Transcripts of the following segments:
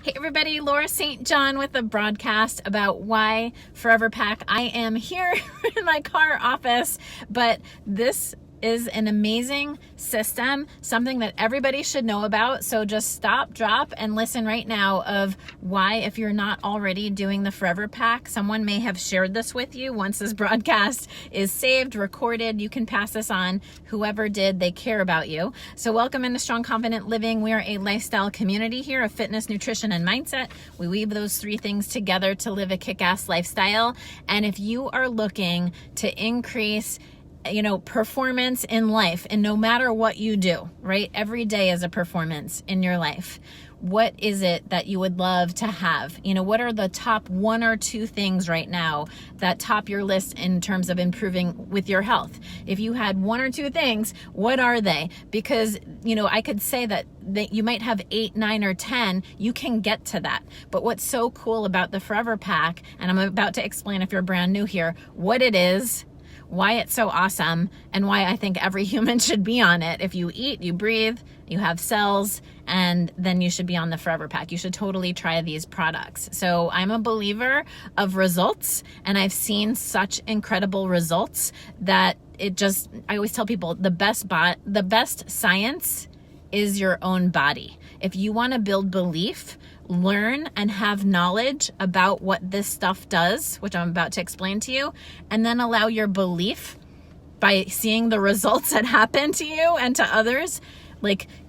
Hey everybody, Laura St. John with a broadcast about why Foreverpak. I am here in my car office, but this is an amazing system, something that everybody should know about. So just stop, drop, and listen right now of why, if you're not already doing the Foreverpak, someone may have shared this with you. Once this broadcast is saved, recorded, you can pass this on. Whoever did, they care about you. So welcome into Strong Confident Living. We are a lifestyle community here of fitness, nutrition, and mindset. We weave those three things together to live a kick-ass lifestyle. And if you are looking to increase performance in life, and no matter what you do, right? Every day is a performance in your life. What is it that you would love to have? What are the top one or two things right now that top your list in terms of improving with your health? If you had one or two things, what are they? Because, I could say that you might have 8, 9, or 10. You can get to that. But what's so cool about the Foreverpak, and I'm about to explain if you're brand new here, what it is, why it's so awesome, and why I think every human should be on it. If you eat, you breathe, you have cells, and then you should be on the Foreverpak. You should totally try these products. So I'm a believer of results, and I've seen such incredible results that I always tell people the best science is your own body. If you want to build belief, learn and have knowledge about what this stuff does, which I'm about to explain to you, and then allow your belief by seeing the results that happen to you and to others,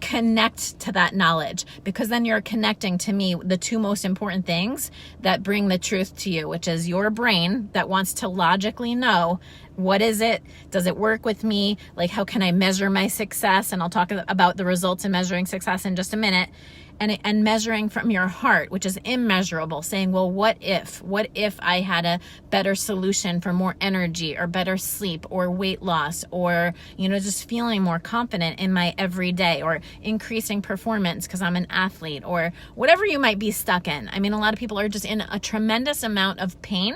connect to that knowledge, because then you're connecting to me the two most important things that bring the truth to you, which is your brain that wants to logically know, what is it? Does it work with me? How can I measure my success? And I'll talk about the results in measuring success in just a minute. And measuring from your heart, which is immeasurable, saying, well, what if I had a better solution for more energy or better sleep or weight loss, or, just feeling more confident in my everyday, or increasing performance because I'm an athlete, or whatever you might be stuck in. I mean, a lot of people are just in a tremendous amount of pain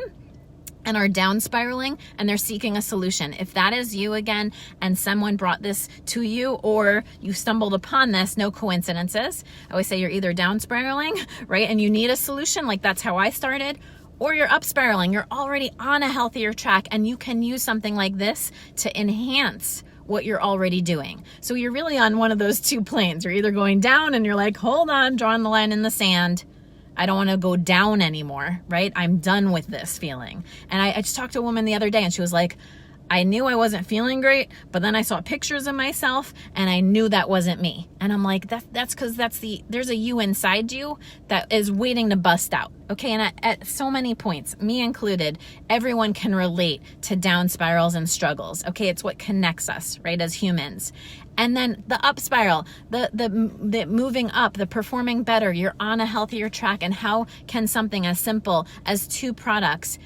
and are down spiraling, and they're seeking a solution. If that is you again, and someone brought this to you, or you stumbled upon this, no coincidences. I always say you're either down spiraling, right? And you need a solution, that's how I started, or you're up spiraling. You're already on a healthier track, and you can use something like this to enhance what you're already doing. So you're really on one of those two planes. You're either going down and you're like, hold on, drawing the line in the sand. I don't want to go down anymore, right? I'm done with this feeling. And I just talked to a woman the other day, and she was like, I knew I wasn't feeling great, but then I saw pictures of myself and I knew that wasn't me. And I'm like, that's because there's a you inside you that is waiting to bust out. Okay. And at so many points, me included, everyone can relate to down spirals and struggles. Okay. It's what connects us, right, as humans. And then the up spiral, the moving up, the performing better, you're on a healthier track. And how can something as simple as 2 products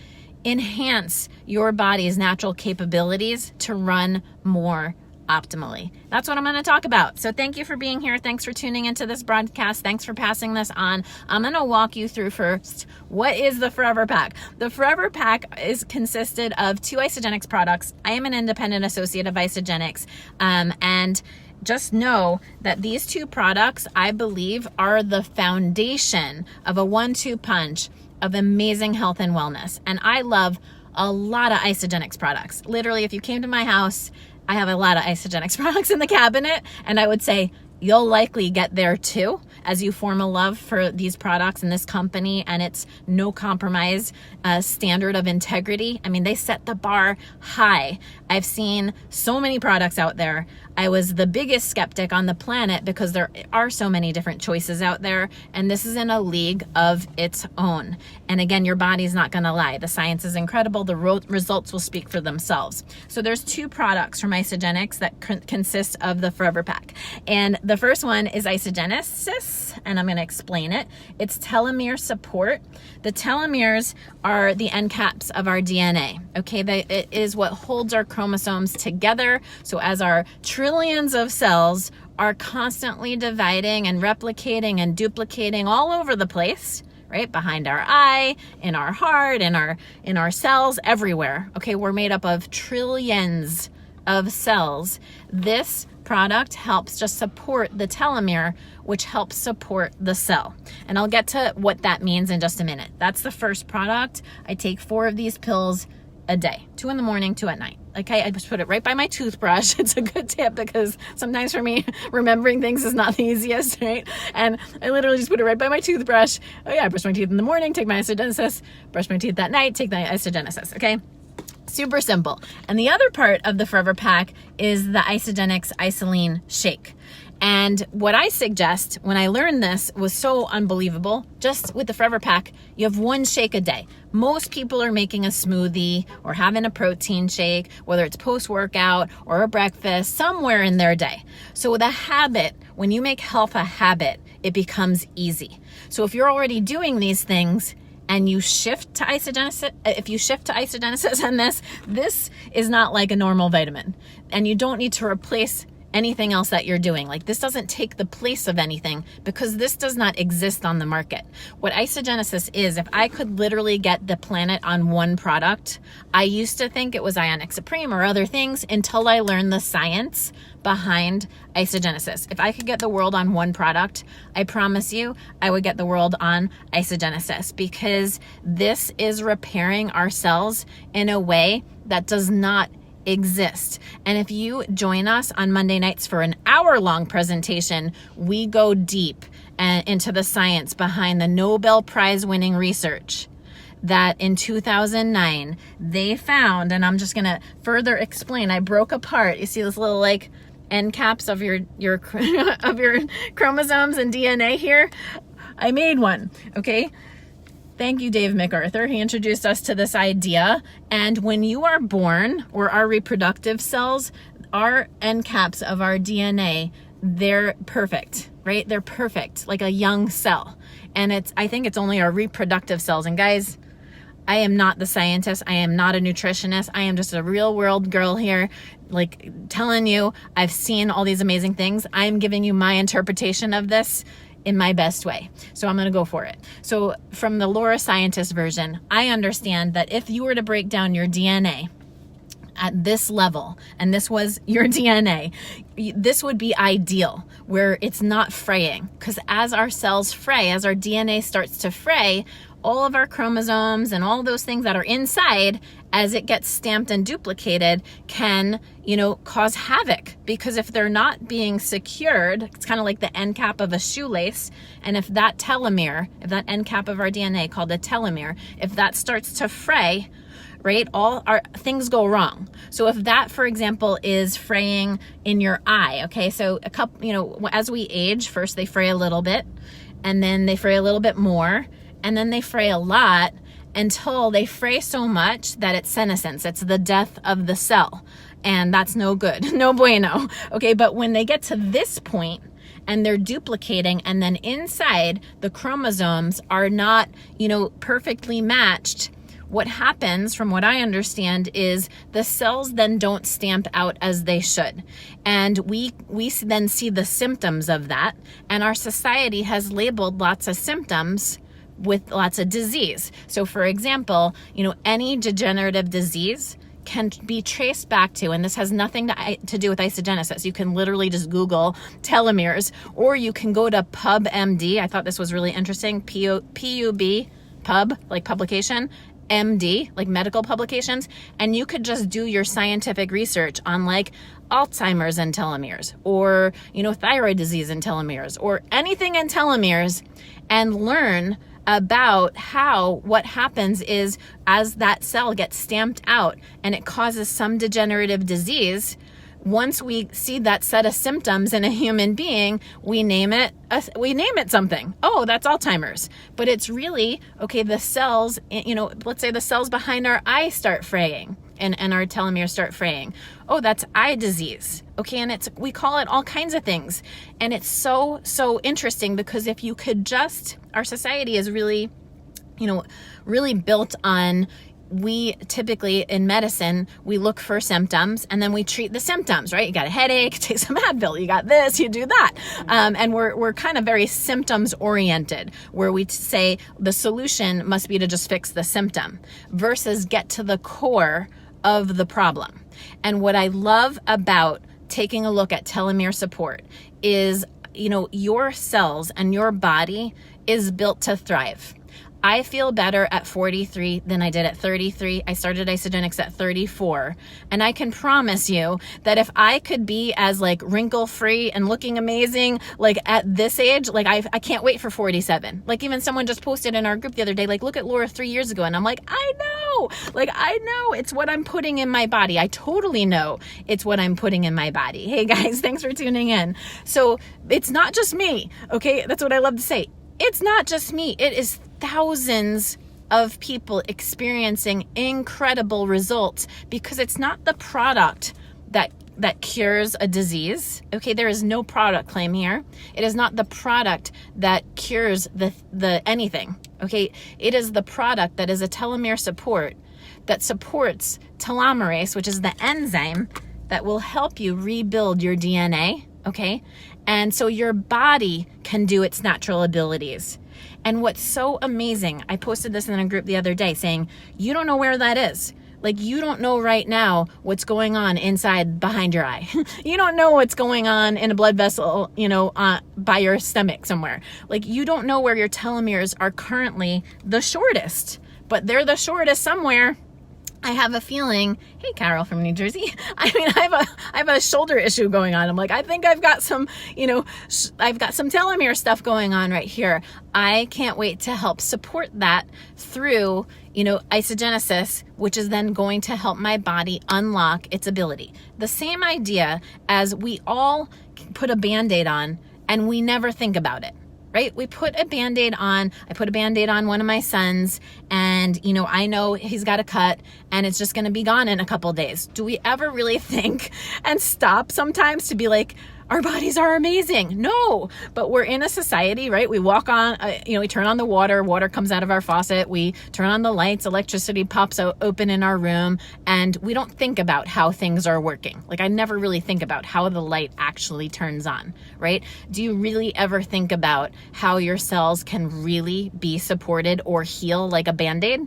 enhance your body's natural capabilities to run more optimally? That's what I'm going to talk about. So thank you for being here. Thanks for tuning into this broadcast. Thanks for passing this on. I'm going to walk you through first, what is the Foreverpak? The Foreverpak is consisted of 2 Isagenix products. I am an independent associate of Isagenix, and just know that these 2 products, I believe, are the foundation of a 1-2 punch of amazing health and wellness. And I love a lot of Isagenix products. Literally, if you came to my house, I have a lot of Isagenix products in the cabinet, and I would say you'll likely get there too as you form a love for these products and this company and its no compromise standard of integrity. I mean, they set the bar high. I've seen so many products out there. I was the biggest skeptic on the planet because there are so many different choices out there, and this is in a league of its own. And again, your body's not going to lie. The science is incredible. The results will speak for themselves. So there's 2 products from Isagenix that consist of the Foreverpak. And the first one is Isagenix, and I'm going to explain it. It's telomere support. The telomeres are the end caps of our DNA. Okay, it is what holds our chromosomes together. So as our trillions of cells are constantly dividing and replicating and duplicating all over the place, right? Behind our eye, in our heart, in our cells, everywhere. Okay, we're made up of trillions of cells. This product helps just support the telomere, which helps support the cell. And I'll get to what that means in just a minute. That's the first product. I take 4 of these pills a day, 2 in the morning, 2 at night. Okay, I just put it right by my toothbrush. It's a good tip because sometimes for me, remembering things is not the easiest, right? And I literally just put it right by my toothbrush. Oh yeah, I brush my teeth in the morning, take my Isagenesis, brush my teeth at night, take my Isagenesis, okay? Super simple. And the other part of the Foreverpak is the Isagenix Isalean Shake. And what I suggest when I learned this was so unbelievable. Just with the Foreverpak, you have 1 shake a day. Most people are making a smoothie or having a protein shake, whether it's post-workout or a breakfast, somewhere in their day. So with a habit, when you make health a habit, it becomes easy. So if you're already doing these things and you shift to Isagenesis, if you shift to Isagenesis on this is not like a normal vitamin. And you don't need to replace anything else that you're doing. Like, this doesn't take the place of anything because this does not exist on the market. What Isagenesis is, if I could literally get the planet on 1 product, I used to think it was Ionic Supreme or other things until I learned the science behind Isagenesis. If I could get the world on 1 product, I promise you I would get the world on Isagenesis, because this is repairing our cells in a way that does not exist. And if you join us on Monday nights for an hour-long presentation, we go deep into the science behind the Nobel Prize winning research that in 2009 they found, and I'm just gonna further explain. I broke apart, you see this little like end caps of your of your chromosomes and DNA here. I made one, okay? Thank you, Dave MacArthur. He introduced us to this idea. And when you are born, or our reproductive cells, our end caps of our DNA, they're perfect, right? They're perfect, like a young cell. And I think it's only our reproductive cells. And guys, I am not the scientist. I am not a nutritionist. I am just a real world girl here, like telling you I've seen all these amazing things. I am giving you my interpretation of this in my best way. So I'm going to go for it. So from the Laura Scientist version, I understand that if you were to break down your DNA at this level, and this was your DNA, this would be ideal, where it's not fraying. Because as our cells fray, as our DNA starts to fray, all of our chromosomes and all those things that are inside, as it gets stamped and duplicated, can, cause havoc. Because if they're not being secured, it's kind of like the end cap of a shoelace. And if that telomere, if that end cap of our DNA called a telomere, if that starts to fray, right, all our things go wrong. So if that, for example, is fraying in your eye, okay, so a couple, as we age, first they fray a little bit, and then they fray a little bit more, and then they fray a lot until they fray so much that it's senescence. It's the death of the cell. And that's no good, no bueno. Okay, but when they get to this point and they're duplicating, and then inside the chromosomes are not, perfectly matched, what happens, from what I understand, is the cells then don't stamp out as they should. And we then see the symptoms of that. And our society has labeled lots of symptoms with lots of disease. So for example, any degenerative disease can be traced back to, and this has nothing to do with Isagenesis. You can literally just Google telomeres, or you can go to PubMD. I thought this was really interesting. P-U-B, pub, like publication, MD, like medical publications, and you could just do your scientific research on like Alzheimer's and telomeres, or thyroid disease and telomeres, or anything in telomeres, and learn about what happens is, as that cell gets stamped out and it causes some degenerative disease, once we see that set of symptoms in a human being, we name it something. Oh, that's Alzheimer's. But it's really, okay, the cells, let's say the cells behind our eye start fraying and our telomeres start fraying. Oh, that's eye disease. Okay, and we call it all kinds of things. And it's so, so interesting, because if you could our society is really, really built on, we typically in medicine, we look for symptoms and then we treat the symptoms, right? You got a headache, take some Advil, you got this, you do that. And we're kind of very symptoms oriented, where we say the solution must be to just fix the symptom versus get to the core of the problem. And what I love about taking a look at telomere support is, your cells and your body is built to thrive. I feel better at 43 than I did at 33. I started Isagenix at 34. And I can promise you that if I could be as wrinkle-free and looking amazing, at this age, I can't wait for 47. Even someone just posted in our group the other day, look at Laura 3 years ago. And I'm like, I know, I know it's what I'm putting in my body. I totally know it's what I'm putting in my body. Hey guys, thanks for tuning in. So it's not just me. Okay. That's what I love to say. It's not just me. It is thousands of people experiencing incredible results, because it's not the product that cures a disease. Okay, there is no product claim here. It is not the product that cures the anything. Okay, it is the product that is a telomere support that supports telomerase, which is the enzyme that will help you rebuild your DNA. Okay, and so your body can do its natural abilities. And what's so amazing, I posted this in a group the other day saying, you don't know where that is. You don't know right now what's going on inside behind your eye. You don't know what's going on in a blood vessel, by your stomach somewhere. You don't know where your telomeres are currently the shortest, but they're the shortest somewhere. I have a feeling, hey, Carol from New Jersey. I have a shoulder issue going on. I'm like, I think I've got some, I've got some telomere stuff going on right here. I can't wait to help support that through, isagenesis, which is then going to help my body unlock its ability. The same idea as we all put a Band-Aid on and we never think about it. Right? We put a Band-Aid on. I put a Band-Aid on one of my sons, and I know he's got a cut and it's just going to be gone in a couple of days. Do we ever really think and stop sometimes to be like, our bodies are amazing? No, but we're in a society, right? We walk on, we turn on the water comes out of our faucet. We turn on the lights, electricity pops open in our room, and we don't think about how things are working. I never really think about how the light actually turns on, right? Do you really ever think about how your cells can really be supported or heal like a Band-Aid,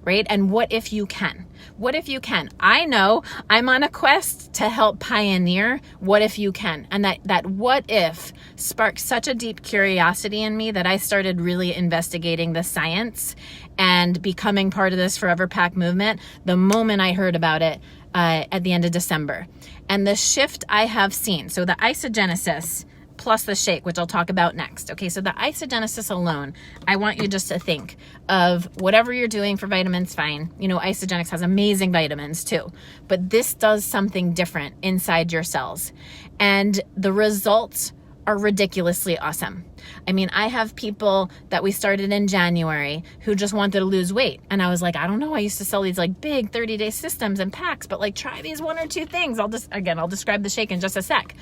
right? And what if you can? What if you can? I know I'm on a quest to help pioneer what if you can. And that what if sparked such a deep curiosity in me that I started really investigating the science and becoming part of this Foreverpak movement the moment I heard about it at the end of December. And the shift I have seen, so the Isagenesis plus the shake, which I'll talk about next. Okay, so the Isagenesis alone, I want you just to think of whatever you're doing for vitamins, fine. Isagenix has amazing vitamins too, but this does something different inside your cells. And the results are ridiculously awesome. I have people that we started in January who just wanted to lose weight. And I was like, I don't know. I used to sell these big 30-day systems and packs, but try these 1 or 2 things. I'll describe the shake in just a sec.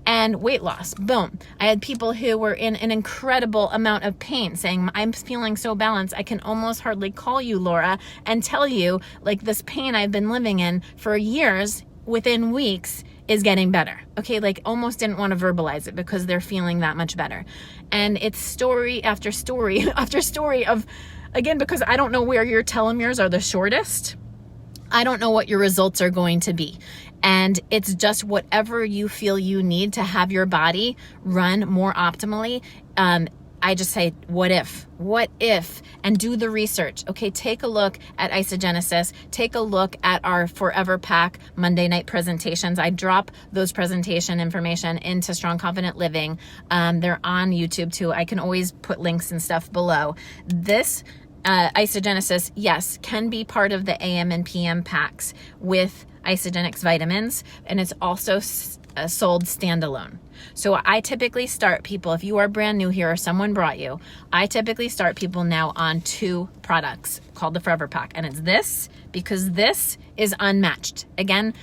And weight loss, boom. I had people who were in an incredible amount of pain saying, I'm feeling so balanced, I can almost hardly call you, Laura, and tell you this pain I've been living in for years within weeks is getting better. Okay, almost didn't want to verbalize it because they're feeling that much better. And it's story after story after story of, again, because I don't know where your telomeres are the shortest, I don't know what your results are going to be. And it's just whatever you feel you need to have your body run more optimally. I just say, what if, and do the research. Okay, take a look at Isagenesis. Take a look at our Foreverpak Monday night presentations. I drop those presentation information into Strong Confident Living. They're on YouTube too. I can always put links and stuff below. This Isagenesis, yes, can be part of the AM and PM packs with Isagenix vitamins, and it's also sold standalone. So I typically start people, if you are brand new here or someone brought you, I typically start people now on 2 products called the Foreverpak, and it's this because this is unmatched. Again,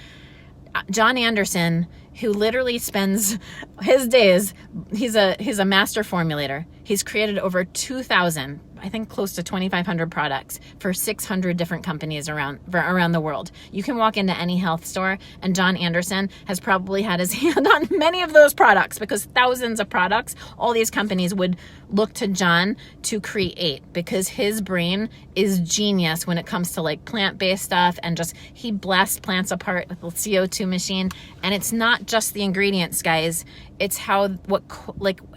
John Anderson, who literally spends his days, he's a master formulator. He's created over 2,000, I think close to 2,500 products for 600 different companies around the world. You can walk into any health store and John Anderson has probably had his hand on many of those products because thousands of products, all these companies would look to John to create because his brain is genius when it comes to plant-based stuff and just he blasts plants apart with a CO2 machine. And it's not not just the ingredients, guys. It's how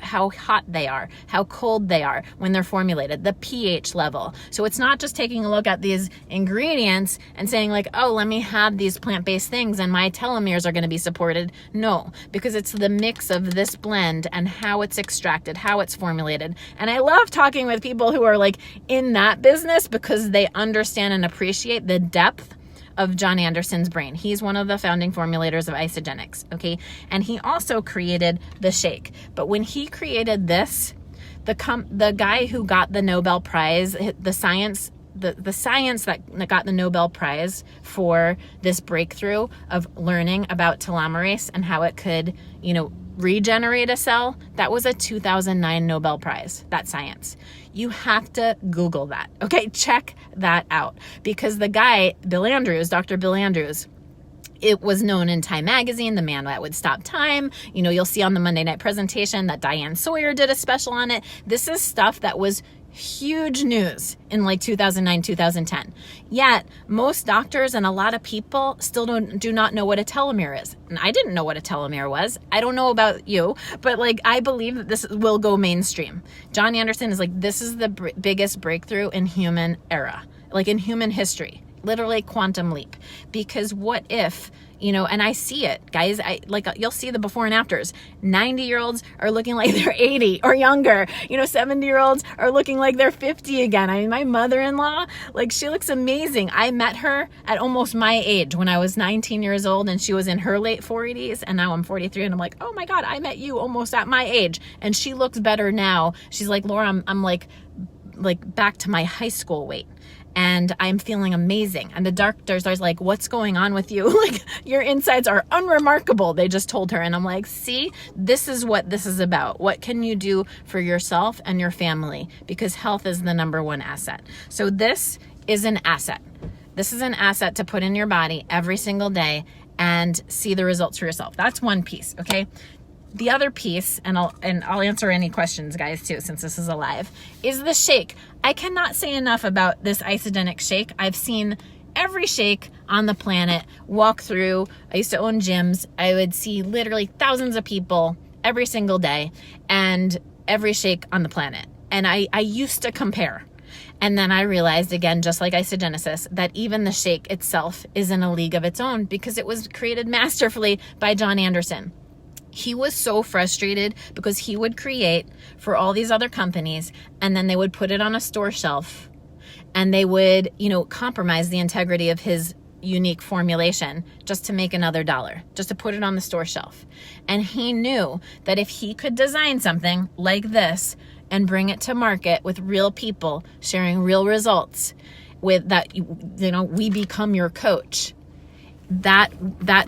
hot they are, how cold they are when they're formulated, the pH level. So it's not just taking a look at these ingredients and saying like, oh, let me have these plant-based things and my telomeres are going to be supported. No, because it's the mix of this blend and how it's extracted, how it's formulated. And I love talking with people who are like in that business because they understand and appreciate the depth of John Anderson's brain. He's one of the founding formulators of Isagenix, okay? And he also created the shake. But when he created this, the guy who got the Nobel Prize, the science that got the Nobel Prize for this breakthrough of learning about telomerase and how it could, regenerate a cell, that was a 2009 Nobel Prize, that science. You have to Google that, okay? Check that out, because the guy, Dr. Bill Andrews, it was known in Time magazine, the man that would stop time. You'll see on the Monday night presentation that Diane Sawyer did a special on it. This is stuff that was huge news in like 2009, 2010. Yet most doctors and a lot of people still do not know what a telomere is. And I didn't know what a telomere was. I don't know about you, but like I believe that this will go mainstream. John Anderson is like, this is the biggest breakthrough in human era, like in human history. Literally quantum leap. Because what if, and I see it, guys, you'll see the before and afters. 90-year-olds are looking like they're 80 or younger. 70-year-olds are looking like they're 50 again. I mean, my mother-in-law, she looks amazing. I met her at almost my age when I was 19 years old and she was in her late 40s, and now I'm 43 and I'm like, oh my God, I met you almost at my age. And she looks better now. She's like, Laura, I'm like back to my high school weight. And I'm feeling amazing. And the doctors are like, what's going on with you? Like, your insides are unremarkable, they just told her. And I'm like, see, this is what this is about. What can you do for yourself and your family? Because health is the number one asset. So this is an asset. This is an asset to put in your body every single day and see the results for yourself. That's one piece, okay? The other piece, and I'll answer any questions, guys, too, since this is a live, is the shake. I cannot say enough about this Isagenix shake. I've seen every shake on the planet walk through. I used to own gyms. I would see literally thousands of people every single day and every shake on the planet. And I used to compare. And then I realized, again, just like Isagenesis, that even the shake itself is in a league of its own because it was created masterfully by John Anderson. He was so frustrated because he would create for all these other companies and then they would put it on a store shelf and they would, compromise the integrity of his unique formulation just to make another dollar, just to put it on the store shelf. And he knew that if he could design something like this and bring it to market with real people sharing real results, with that, we become your coach, that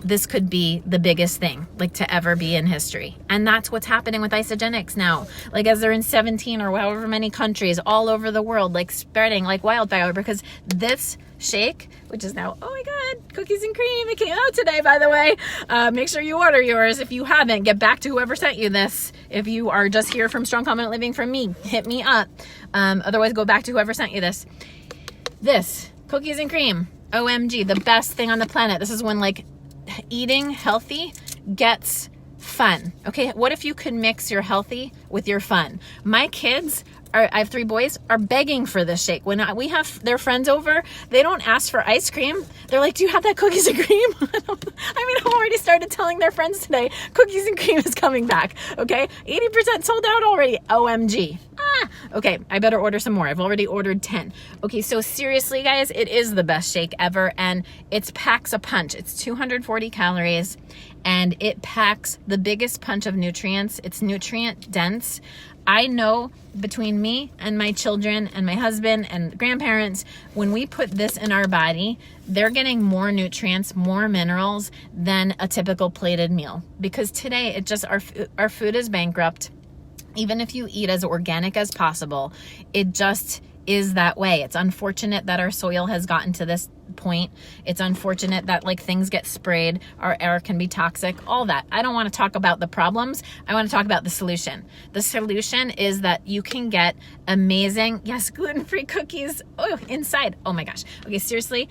this could be the biggest thing to ever be in history. And that's what's happening with Isagenix now. As they're in 17 or however many countries all over the world, spreading like wildfire, because this shake, which is now, oh my God, cookies and cream, it came out today, by the way. Make sure you order yours. If you haven't, get back to whoever sent you this. If you are just here from Strong Confident Living from me, hit me up. Otherwise, go back to whoever sent you this. This, cookies and cream. OMG, the best thing on the planet. This is when eating healthy gets fun. Okay, what if you could mix your healthy with your fun? My kids I have 3 boys, are begging for this shake. When we have their friends over, they don't ask for ice cream. They're like, do you have that cookies and cream? I've already started telling their friends today, cookies and cream is coming back, okay? 80% sold out already, OMG. Okay, I better order some more. I've already ordered 10. Okay, so seriously, guys, it is the best shake ever, and it packs a punch. It's 240 calories, and it packs the biggest punch of nutrients. It's nutrient dense. I know between me and my children and my husband and grandparents, when we put this in our body, they're getting more nutrients, more minerals than a typical plated meal. Because today, our food is bankrupt. Even if you eat as organic as possible, it just is that way. It's unfortunate that our soil has gotten to this point. It's unfortunate that things get sprayed, our air can be toxic, all that. I don't want to talk about the problems. I want to talk about the solution. The solution is that you can get amazing, yes, gluten-free cookies inside. Oh my gosh. Okay, seriously,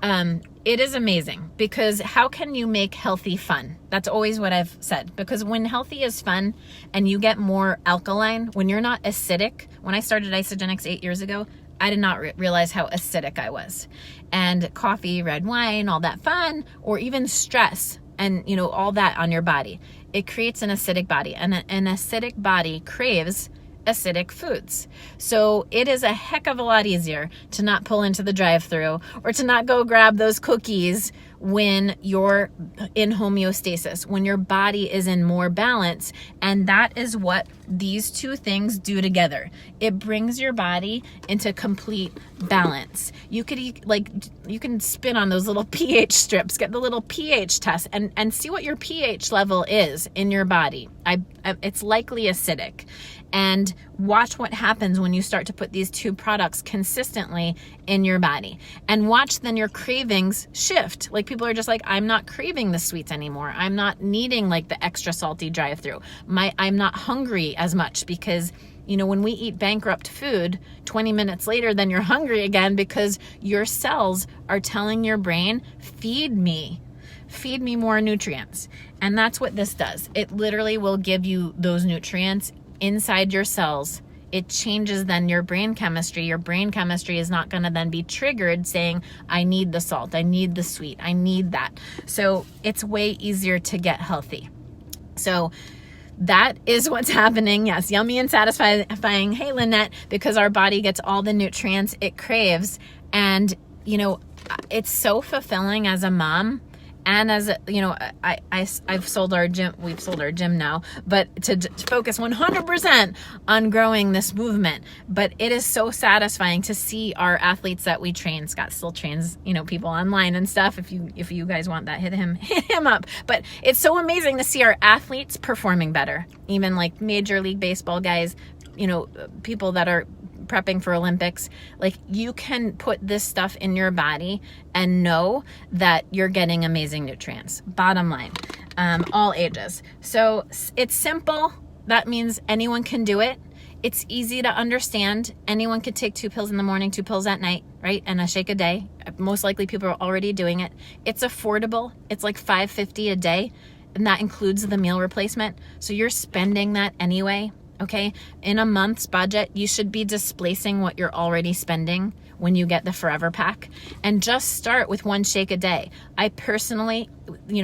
It is amazing, because how can you make healthy fun? That's always what I've said, because when healthy is fun and you get more alkaline, when you're not acidic. When I started Isagenix 8 years ago, I did not realize how acidic I was. And coffee, red wine, all that fun, or even stress and, you know, all that on your body, it creates an acidic body, and an acidic body craves acidic foods. So it is a heck of a lot easier to not pull into the drive-thru or to not go grab those cookies when you're in homeostasis, when your body is in more balance. And that is what these two things do together. It brings your body into complete balance. You could eat, like, you can spin on those little pH strips, get the little pH test, and see what your pH level is in your body. It's likely acidic. And watch what happens when you start to put these two products consistently in your body. And watch then your cravings shift. Like, people are just like, I'm not craving the sweets anymore. I'm not needing like the extra salty drive-through. I'm not hungry as much, because, you know, when we eat bankrupt food, 20 minutes later, then you're hungry again, because your cells are telling your brain, feed me more nutrients. And that's what this does. It literally will give you those nutrients inside your cells. It changes then your brain chemistry. Your brain chemistry is not going to then be triggered saying, I need the salt, I need the sweet, I need that. So it's way easier to get healthy. So that is what's happening. Yes, yummy and satisfying. Hey, Lynette, because our body gets all the nutrients it craves. And, you know, it's so fulfilling as a mom. And as a, you know, I've sold our gym, we've sold our gym now, but to focus 100% on growing this movement. But it is so satisfying to see our athletes that we train. Scott still trains, you know, people online and stuff. If you guys want that, hit him up. But it's so amazing to see our athletes performing better. Even like Major League Baseball guys, you know, people that are prepping for Olympics. Like, you can put this stuff in your body and know that you're getting amazing nutrients. Bottom line, all ages. So it's simple. That means anyone can do it. It's easy to understand. Anyone could take 2 pills in the morning, 2 pills at night, right? And a shake a day. Most likely people are already doing it. It's affordable. It's like $5.50 a day. And that includes the meal replacement. So you're spending that anyway. Okay, in a month's budget, you should be displacing what you're already spending when you get the Foreverpak, and just start with 1 shake a day. I personally,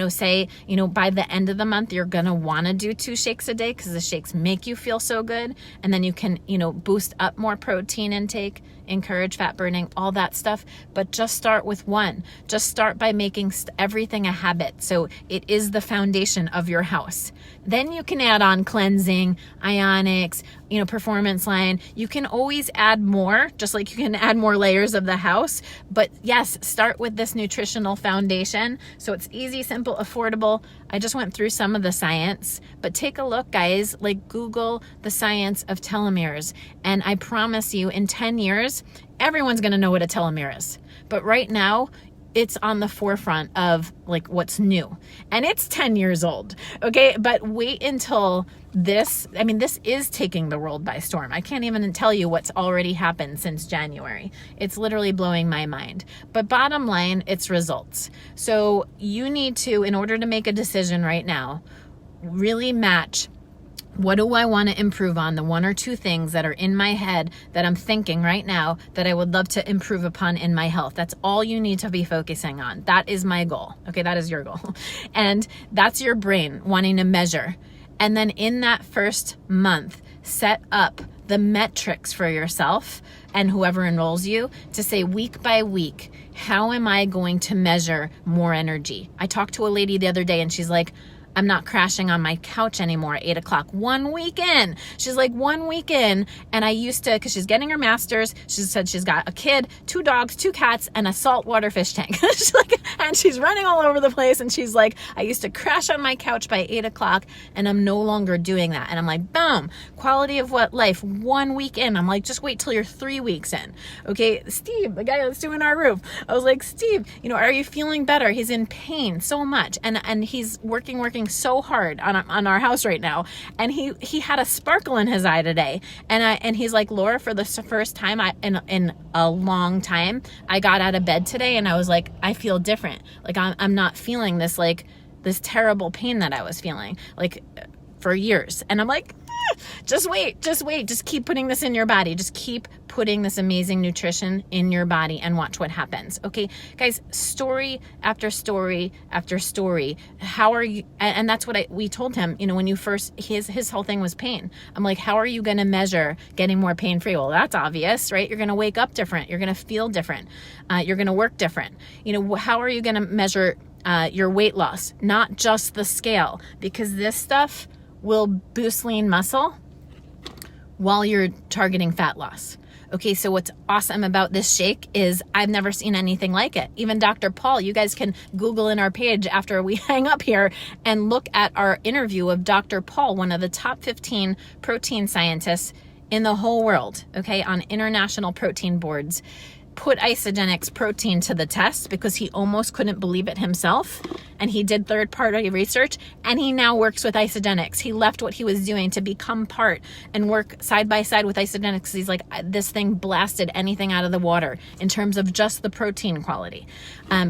say, by the end of the month, you're going to want to do 2 shakes a day, because the shakes make you feel so good. And then you can, boost up more protein intake, encourage fat burning, all that stuff. But just start with 1. Just start by making everything a habit. So it is the foundation of your house. Then you can add on cleansing, ionics, performance line. You can always add more, just like you can add more layers of the house. But yes, start with this nutritional foundation. So it's easy, simple, affordable. I just went through some of the science, but take a look, guys, like Google the science of telomeres. And I promise you, in 10 years, everyone's going to know what a telomere is. But right now, it's on the forefront of like what's new, and it's 10 years old. Okay. But wait until this is taking the world by storm. I can't even tell you what's already happened since January. It's literally blowing my mind. But bottom line, it's results. So you need to, in order to make a decision right now, really match, what do I want to improve on? The 1 or 2 things that are in my head that I'm thinking right now that I would love to improve upon in my health. That's all you need to be focusing on. That is my goal. Okay, that is your goal. And that's your brain wanting to measure. And then in that first month, set up the metrics for yourself and whoever enrolls you to say, week by week, how am I going to measure more energy? I talked to a lady the other day and she's like, I'm not crashing on my couch anymore at 8 o'clock. 1 week in. She's like, 1 week in. And I used to, because she's getting her master's, she said she's got a kid, 2 dogs, 2 cats, and a saltwater fish tank. She's like, and she's running all over the place. And she's like, I used to crash on my couch by 8 o'clock, and I'm no longer doing that. And I'm like, boom, quality of what life, 1 week in. I'm like, just wait till you're 3 weeks in. Okay, Steve, the guy that's doing our roof. I was like, Steve, are you feeling better? He's in pain so much. And he's working so hard on our house right now. And he had a sparkle in his eye today. And he's like, Laura, for the first time in a long time, I got out of bed today and I was like, I feel different. Like I'm not feeling this, like this terrible pain that I was feeling like for years. And I'm like, just wait, just keep putting this in your body. Just keep putting this amazing nutrition in your body and watch what happens. Okay, guys, story after story after story. How are you? And that's what we told him, you know, when you first, his whole thing was pain. I'm like, how are you going to measure getting more pain free? Well, that's obvious, right? You're going to wake up different. You're going to feel different. You're going to work different. You know, how are you going to measure your weight loss? Not just the scale, because this stuff will boost lean muscle while you're targeting fat loss. Okay, so what's awesome about this shake is I've never seen anything like it. Even Dr. Paul, you guys can Google in our page after we hang up here and look at our interview of Dr. Paul, one of the top 15 protein scientists in the whole world, okay, on international protein boards. Put Isagenix protein to the test because he almost couldn't believe it himself. And he did third-party research, and he now works with Isagenix. He left what he was doing to become part and work side by side with Isagenix. He's like, this thing blasted anything out of the water in terms of just the protein quality,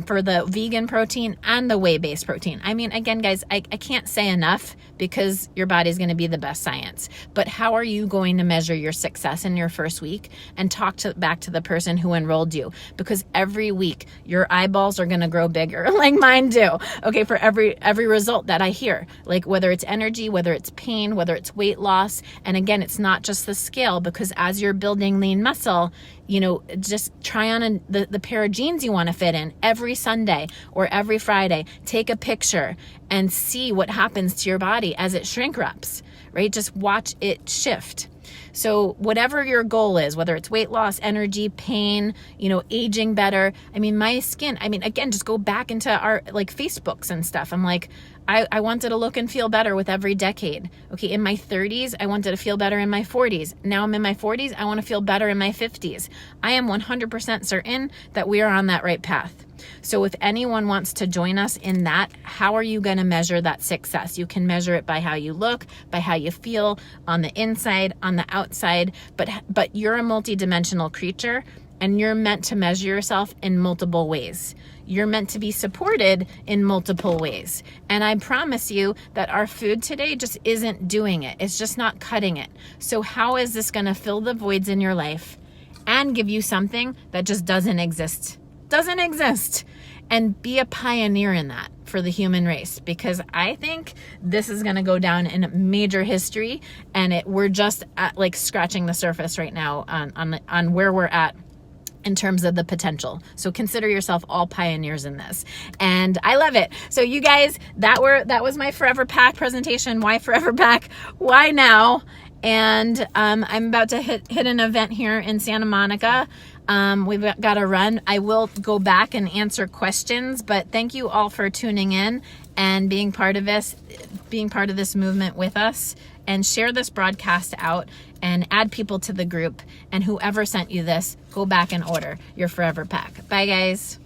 for the vegan protein and the whey-based protein. I mean, again, guys, I can't say enough because your body's going to be the best science. But how are you going to measure your success in your first week and talk back to the person who enrolled you? Because every week your eyeballs are going to grow bigger, like mine do. Okay, for every result that I hear, like whether it's energy, whether it's pain, whether it's weight loss. And again, it's not just the scale, because as you're building lean muscle, you know, just try on the pair of jeans you want to fit in every Sunday or every Friday. Take a picture and see what happens to your body as it shrink wraps, right? Just watch it shift. So whatever your goal is, whether it's weight loss, energy, pain, you know, aging better. I mean, my skin, I mean, again, just go back into our like Facebooks and stuff. I'm like, I wanted to look and feel better with every decade. Okay, in my 30s, I wanted to feel better in my 40s. Now I'm in my 40s, I want to feel better in my 50s. I am 100% certain that we are on that right path. So if anyone wants to join us in that, how are you going to measure that success? You can measure it by how you look, by how you feel on the inside, on the outside, but you're a multidimensional creature and you're meant to measure yourself in multiple ways. You're meant to be supported in multiple ways. And I promise you that our food today just isn't doing it. It's just not cutting it. So how is this going to fill the voids in your life and give you something that just doesn't exist? Doesn't exist. And be a pioneer in that for the human race, because I think this is going to go down in major history, and we're just like scratching the surface right now on where we're at in terms of the potential. So consider yourself all pioneers in this. And I love it. So you guys, that was my Foreverpak presentation. Why Foreverpak? Why now? And I'm about to hit an event here in Santa Monica. We've got to run. I will go back and answer questions, but thank you all for tuning in and being part of this movement with us. And share this broadcast out and add people to the group. And whoever sent you this, go back and order your Foreverpak. Bye, guys.